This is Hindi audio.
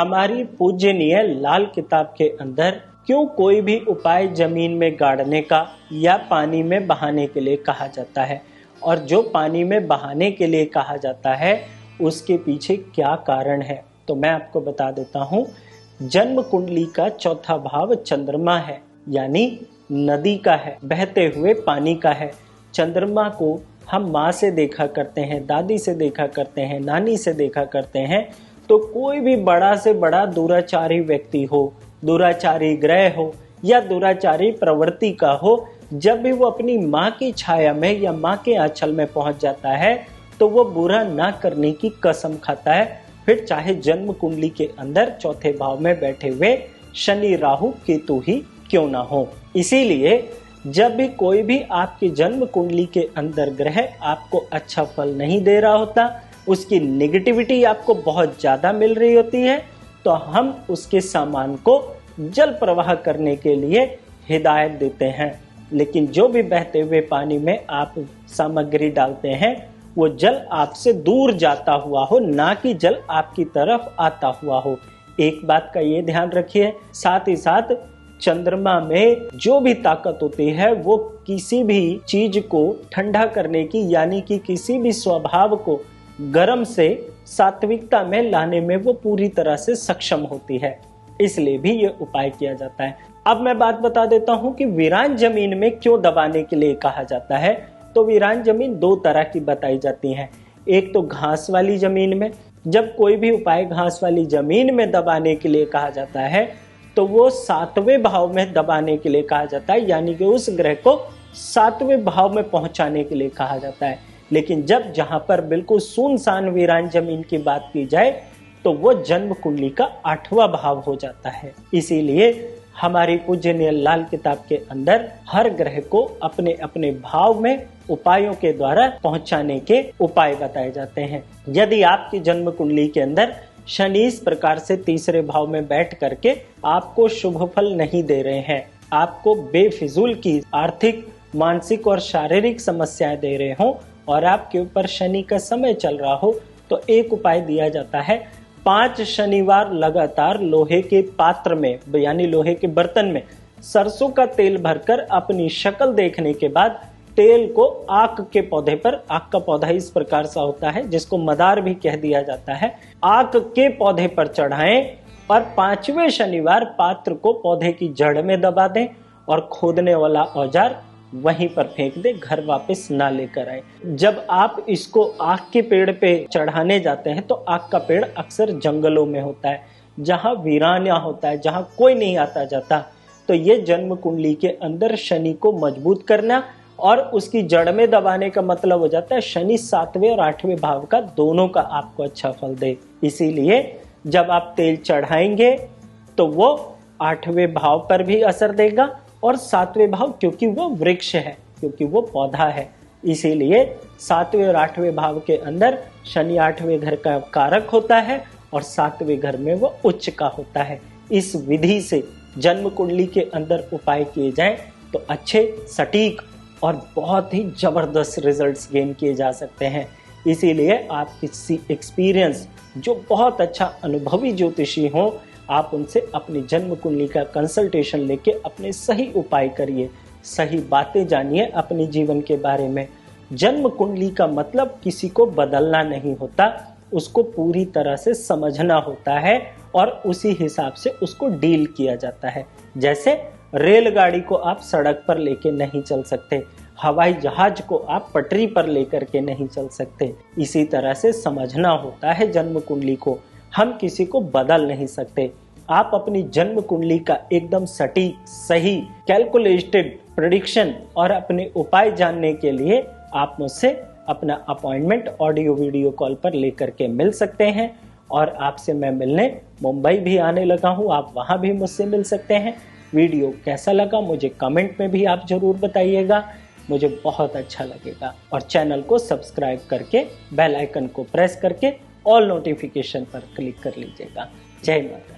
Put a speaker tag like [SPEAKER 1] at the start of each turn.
[SPEAKER 1] हमारी पूज्यनीय लाल किताब के अंदर क्यों कोई भी उपाय जमीन में गाड़ने का या पानी में बहाने के लिए कहा जाता है, और जो पानी में बहाने के लिए कहा जाता है उसके पीछे क्या कारण है, तो मैं आपको बता देता हूँ। जन्म कुंडली का चौथा भाव चंद्रमा है, यानी नदी का है, बहते हुए पानी का है। चंद्रमा को हम माँ से देखा करते हैं, दादी से देखा करते हैं, नानी से देखा करते हैं। तो कोई भी बड़ा से बड़ा दुराचारी व्यक्ति हो, दुराचारी ग्रह हो या दुराचारी प्रवृत्ति का हो, जब भी वो अपनी माँ की छाया में या माँ के आंचल में पहुंच जाता है तो वो बुरा ना करने की कसम खाता है, फिर चाहे जन्म कुंडली के अंदर चौथे भाव में बैठे हुए शनि राहु केतु ही क्यों ना हो। इसीलिए जब भी कोई भी आपकी जन्म कुंडली के अंदर ग्रह आपको अच्छा फल नहीं दे रहा होता, उसकी नेगेटिविटी आपको बहुत ज्यादा मिल रही होती है, तो हम उसके सामान को जल प्रवाह करने के लिए हिदायत देते हैं। लेकिन जो भी बहते हुए पानी में आप सामग्री डालते हैं वो जल आपसे दूर जाता हुआ हो, ना कि जल आपकी तरफ आता हुआ हो। एक बात का ये ध्यान रखिए। साथ ही साथ चंद्रमा में जो भी ताकत होती है वो किसी भी चीज को ठंडा करने की, यानी कि किसी भी स्वभाव को गर्म से सात्विकता में लाने में वो पूरी तरह से सक्षम होती है, इसलिए भी ये उपाय किया जाता है। अब मैं बात बता देता हूँ कि वीरान जमीन में क्यों दबाने के लिए कहा जाता है। तो वीरान जमीन दो तरह की बताई जाती है। एक तो घास वाली जमीन में, जब कोई भी उपाय घास वाली जमीन में दबाने के लिए कहा जाता है तो वो सातवें भाव में दबाने के लिए कहा जाता है, यानी कि उस ग्रह को सातवें भाव में पहुंचाने के लिए कहा जाता है। लेकिन जब जहां पर बिल्कुल सुनसान वीरान जमीन की बात की जाए तो वो जन्म कुंडली का 8वां भाव हो जाता है। इसीलिए हमारी पूज्यनीय लाल किताब के अंदर हर ग्रह को अपने अपने भाव में उपायों के द्वारा पहुंचाने के उपाय बताए जाते हैं। यदि आपकी जन्म कुंडली के अंदर शनि इस प्रकार से तीसरे भाव में बैठ करके आपको शुभ फल नहीं दे रहे हैं, आपको बेफिजूल की आर्थिक, मानसिक और शारीरिक समस्याएं दे रहे हो और आपके ऊपर शनि का समय चल रहा हो, तो एक उपाय दिया जाता है। 5 शनिवार लगातार लोहे के पात्र में, यानी लोहे के बर्तन में सरसों का तेल भरकर अपनी शक्ल देखने के बाद तेल को आक के पौधे पर, आक का पौधा इस प्रकार सा होता है जिसको मदार भी कह दिया जाता है, आक के पौधे पर चढ़ाएं और 5वें शनिवार पात्र को पौधे की जड़ में दबा दें और खोदने वाला औजार वहीं पर फेंक दे, घर वापस ना लेकर आए। जब आप इसको आक के पेड़ पे चढ़ाने जाते हैं तो आक का पेड़ अक्सर जंगलों में होता है, जहां वीराना होता है, जहां कोई नहीं आता जाता। तो ये जन्म कुंडली के अंदर शनि को मजबूत करना और उसकी जड़ में दबाने का मतलब हो जाता है शनि 7वें और 8वें भाव का दोनों का आपको अच्छा फल दे। इसीलिए जब आप तेल चढ़ाएंगे तो वो 8वें भाव पर भी असर देगा और 7वें भाव, क्योंकि वो वृक्ष है, क्योंकि वो पौधा है, इसीलिए 7वें और 8वें भाव के अंदर शनि 8वें घर का कारक होता है और 7वें घर में वो उच्च का होता है। इस विधि से जन्म कुंडली के अंदर उपाय किए जाएं तो अच्छे, सटीक और बहुत ही जबरदस्त रिजल्ट्स गेन किए जा सकते हैं। इसीलिए आप किसी एक्सपीरियंस, जो बहुत अच्छा अनुभवी ज्योतिषी हो, आप उनसे अपनी जन्म कुंडली का कंसल्टेशन लेके अपने सही उपाय करिए, सही बातें जानिए अपने जीवन के बारे में। जन्म कुंडली का मतलब किसी को बदलना नहीं होता, उसको पूरी तरह से समझना होता है और उसी हिसाब से उसको डील किया जाता है। जैसे रेलगाड़ी को आप सड़क पर लेके नहीं चल सकते, हवाई जहाज को आप पटरी पर लेकर के नहीं चल सकते, इसी तरह से समझना होता है जन्म कुंडली को। हम किसी को बदल नहीं सकते। आप अपनी जन्म कुंडली का एकदम सटीक, सही, कैलकुलेटेड प्रेडिक्शन और अपने उपाय जानने के लिए आप मुझसे अपना अपॉइंटमेंट ऑडियो वीडियो कॉल पर लेकर के मिल सकते हैं। और आपसे मैं मिलने मुंबई भी आने लगा हूँ, आप वहाँ भी मुझसे मिल सकते हैं। वीडियो कैसा लगा मुझे कमेंट में भी आप जरूर बताइएगा, मुझे बहुत अच्छा लगेगा। और चैनल को सब्सक्राइब करके बेल आइकन को प्रेस करके ऑल नोटिफिकेशन पर क्लिक कर लीजिएगा। जय माता।